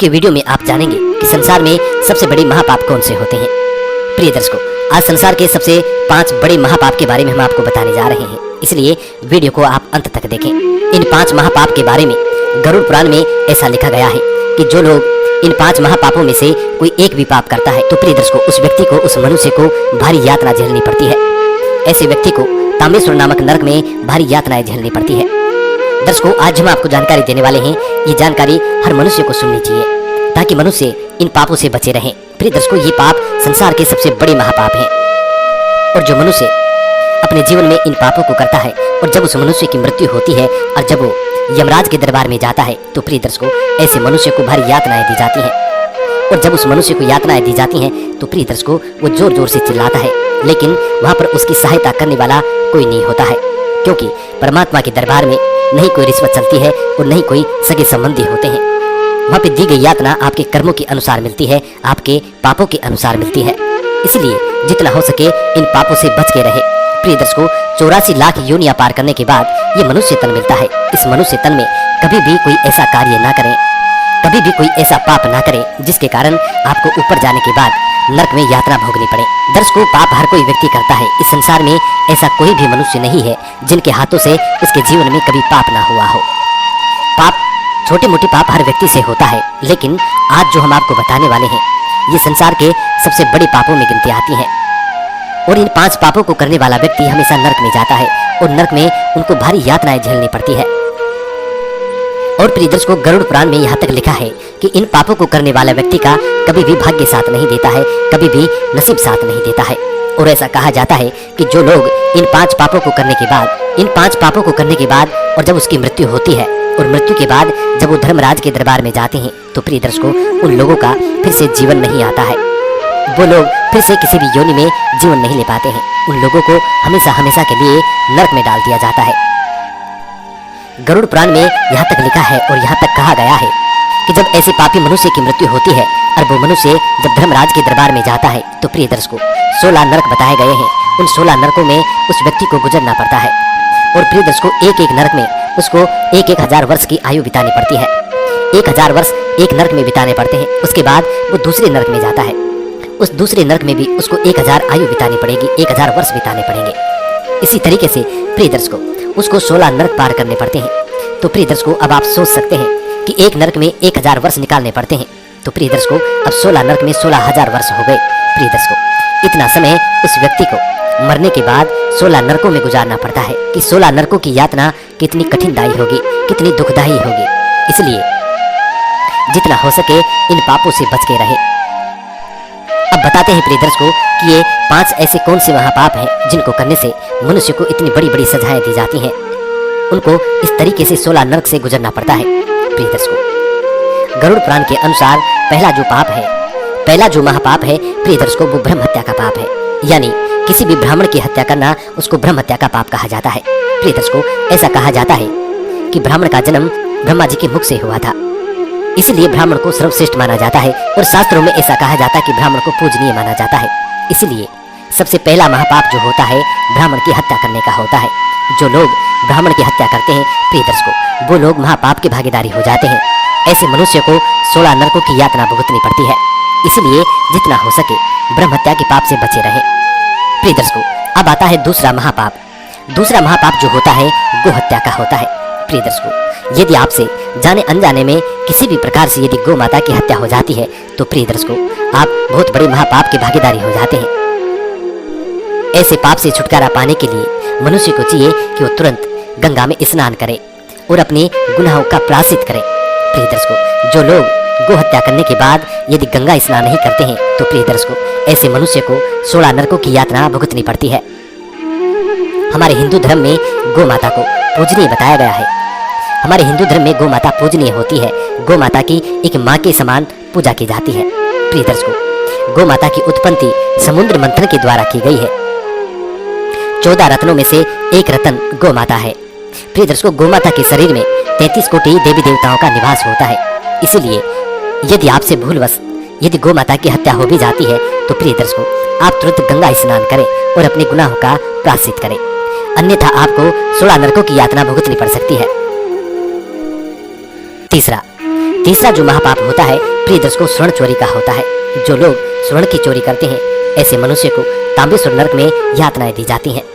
के वीडियो में आप जानेंगे कि संसार में सबसे बड़े महापाप कौन से होते हैं। प्रिय दर्शकों, आज संसार के सबसे 5 बड़े महापाप के बारे में हम आपको बताने जा रहे हैं, इसलिए वीडियो को आप अंत तक देखें। इन 5 महापाप के बारे में गरुड़ पुराण में ऐसा लिखा गया है कि जो लोग इन 5 महापापों में से कोई एक भी पाप करता है तो प्रिय दर्शकों, उस व्यक्ति को, उस मनुष्य को भारी यातना झेलनी पड़ती है। ऐसे व्यक्ति को तामेश्वर नामक नरक में भारी यातनाएं झेलनी पड़ती है। दर्शकों, आज हम आपको जानकारी देने वाले हैं। ये जानकारी हर मनुष्य को सुननी चाहिए ताकि मनुष्य इन पापों से बचे रहें। प्रिय दर्शकों, ये पाप संसार के सबसे बड़े महापाप हैं और जो मनुष्य अपने जीवन में इन पापों को करता है और जब उस मनुष्य की मृत्यु होती है और जब वो यमराज के दरबार में जाता है तो प्रिय दर्शकों, ऐसे मनुष्य को भारी यातनाएं दी जाती हैं। और जब उस मनुष्य को यातनाएं दी जाती हैं तो प्रिय दर्शकों, वो जोर जोर से चिल्लाता है, लेकिन वहां पर उसकी सहायता करने वाला कोई नहीं होता है, क्योंकि परमात्मा के दरबार में नहीं कोई रिश्वत चलती है और नहीं कोई सगे संबंधी होते हैं। वहाँ पे दी गई यातना आपके कर्मों के अनुसार मिलती है, आपके पापों के अनुसार मिलती है। इसलिए जितना हो सके इन पापों से बच के रहे। प्रिय दर्शकों, 84 लाख योनियां पार करने के बाद ये मनुष्य तन मिलता है। इस मनुष्य तन में कभी भी कोई ऐसा कार्य ना करें, कभी भी कोई ऐसा पाप ना करें जिसके कारण आपको ऊपर जाने के बाद नरक में यातना भोगनी पड़े। दर्शकों, पाप हर कोई व्यक्ति करता है। इस संसार में ऐसा कोई भी मनुष्य नहीं है जिनके हाथों से उसके जीवन में कभी पाप ना हुआ हो। पाप, छोटे मोटे पाप हर व्यक्ति से होता है, लेकिन आज जो हम आपको बताने वाले हैं ये संसार के सबसे बड़े पापों में गिनती आती हैं। और इन 5 पापों को करने वाला व्यक्ति हमेशा नरक में जाता है और नरक में उनको भारी यातनाएं झेलनी पड़ती है। और प्रिय दर्शकों, गरुड़ पुराण में यहाँ तक लिखा है कि इन पापों को करने वाला व्यक्ति का कभी भी भाग्य साथ नहीं देता है, कभी भी नसीब साथ नहीं देता है। और ऐसा कहा जाता है कि जो लोग इन 5 पापों को करने के बाद और जब उसकी मृत्यु होती है और मृत्यु के बाद जब वो धर्मराज के दरबार में जाते हैं तो प्रिय दर्शकों, उन लोगों का फिर से जीवन नहीं आता है। वो लोग फिर से किसी भी योनि में जीवन नहीं ले पाते हैं। उन लोगों को हमेशा हमेशा के लिए नरक में डाल दिया जाता है। गरुड़ पुराण में यहाँ तक लिखा है और यहाँ तक कहा गया है कि जब ऐसे पापी मनुष्य की मृत्यु होती है और वो मनुष्य जब धर्मराज के दरबार में जाता है तो प्रिय दर्शकों, 16 नरक बताए गए हैं। उन 16 नरकों में उस व्यक्ति को गुजरना पड़ता है और प्रिय दर्शकों, एक नरक में उसको 1,000 वर्ष की आयु बितानी पड़ती है। 1000 वर्ष एक नरक में बिताने पड़ते हैं। उसके बाद वो दूसरे नरक में जाता है। उस दूसरे नरक में भी उसको 1000 आयु बितानी पड़ेगी, 1000 वर्ष बिताने पड़ेंगे। इसी तरीके से प्रिय दर्शकों, उसको 16 नरक पार करने पड़ते हैं। तो प्रिय दर्शकों, अब आप सोच सकते हैं कि एक नरक में 1000 वर्ष निकालने पड़ते हैं। तो प्रिय दर्शकों, अब 16 नरक में 16,000 वर्ष हो गए। प्रिय दर्शकों, इतना समय उस व्यक्ति को मरने के बाद 16 नरकों में गुजारना पड़ता है कि 16 नरकों की यातना कितनी कठिनदायी होगी, कितनी दुखदायी होगी। इसलिए जितना हो सके इन पापों से बच के रहे। अब बताते हैं प्रिय दर्शकों कि ये 5 ऐसे कौन से महापाप हैं जिनको करने से मनुष्य को इतनी बड़ी बड़ी सजाएं दी जाती हैं। उनको इस तरीके से 16 नरक से गुजरना पड़ता है। प्रिय दर्शकों, गरुड़ पुराण के अनुसार पहला जो महापाप है प्रिय दर्शकों, वो ब्रह्म हत्या का पाप है। यानी किसी भी ब्राह्मण की हत्या करना, उसको ब्रह्म हत्या का पाप कहा जाता है। प्रिय दर्शकों, ऐसा कहा जाता है कि ब्राह्मण का जन्म ब्रह्मा जी के मुख से हुआ था, इसलिए ब्राह्मण को सर्वश्रेष्ठ माना जाता है। और शास्त्रों में ऐसा कहा जाता है कि ब्राह्मण को पूजनीय माना जाता है। इसलिए सबसे पहला महापाप जो होता है ब्राह्मण की हत्या करने का होता है। जो लोग ब्राह्मण की हत्या करते हैं प्रिय दर्शकों, वो लोग महापाप की भागीदारी हो जाते हैं। ऐसे मनुष्य को 16 नरकों की यातना भुगतनी पड़ती है। इसलिए जितना हो सके ब्रह्म हत्या के पाप से बचे रहे। प्रिय दर्शकों, अब आता है दूसरा महापाप। दूसरा महापाप जो होता है गो हत्या का होता है। प्रिय दर्शकों, यदि आपसे जाने अनजाने में किसी भी प्रकार से यदि गौ माता की हत्या हो जाती है तो प्रिय दर्शकों, आप बहुत बड़े महापाप की भागीदारी हो जाते हैं। ऐसे पाप से छुटकारा पाने के लिए मनुष्य को चाहिए कि वो तुरंत गंगा में स्नान करे और अपने गुनाहों का प्रायश्चित करे। प्रिय दर्शकों, जो लोग गो हत्या करने के बाद यदि गंगा स्नान नहीं करते हैं तो प्रिय दर्शकों, ऐसे मनुष्य को 16 नरकों की यातना भुगतनी पड़ती है। हमारे हिंदू धर्म में गौ माता को पूजनीय बताया गया है। हमारे हिंदू धर्म में गौ माता पूजनीय होती है। गौ माता की एक माँ के समान पूजा की जाती है। प्रिय दर्शकों, गौ माता की उत्पत्ति समुद्र मंथन के द्वारा की गई है। 14 रत्नों में से एक रत्न गौ माता है। प्रिय दर्शकों, गौ माता के शरीर में 33 कोटि देवी देवताओं का निवास होता है। इसलिए यदि आपसे भूलवश यदि गौ माता की हत्या हो भी जाती है तो प्रिय दर्शकों, आप तुरंत गंगा स्नान करें और अपने गुनाहों का प्रायश्चित करें, अन्यथा आपको 16 नरकों की यातना भुगतनी पड़ सकती है। तीसरा तीसरा जो महापाप होता है प्रिय दर्शकों, स्वर्ण चोरी का होता है। जो लोग स्वर्ण की चोरी करते हैं ऐसे मनुष्य को तांबे नरक में यातनाएं दी जाती हैं।